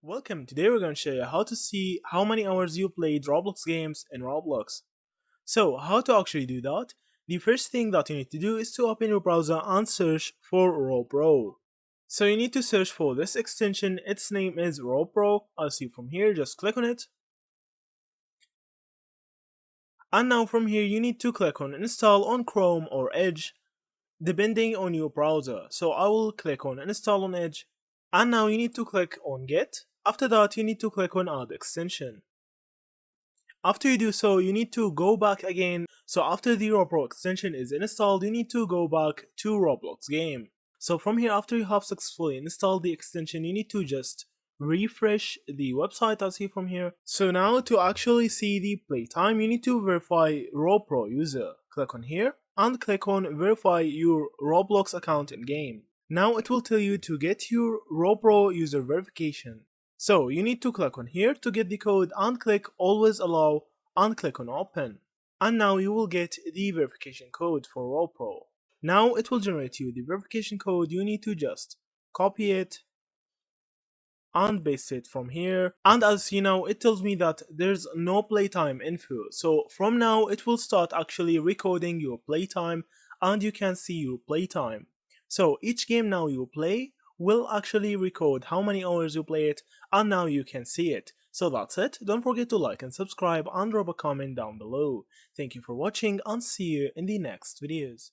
Welcome, today we're going to show you how to see how many hours you played Roblox games in Roblox. So, how to actually do that? The first thing that you need to do is to open your browser and search for Robro. So you need to search for this extension, its name is Robro, as you from here, just click on it. And now from here you need to click on install on Chrome or Edge, depending on your browser. So I will click on install on Edge. And now you need to click on get. After that you need to click on add extension. After you do so, you need to go back again. So after the Roblox extension is installed, you need to go back to Roblox game. So from here, after you have successfully installed the extension, you need to just refresh the website as you from here. So now to actually see the playtime, you need to verify Robro user. Click on here and click on verify your Roblox account in game. Now it will tell you to get your Robro user verification. So you need to click on here to get the code and click always allow and click on open. And now you will get the verification code for Robro. Now it will generate you the verification code. You need to just copy it and paste it from here. And as you know, it tells me that there's no playtime info. So from now it will start actually recording your playtime and you can see your playtime. So each game now you play will actually record how many hours you play it, and now you can see it. So that's it. Don't forget to like and subscribe and drop a comment down below. Thank you for watching and see you in the next videos.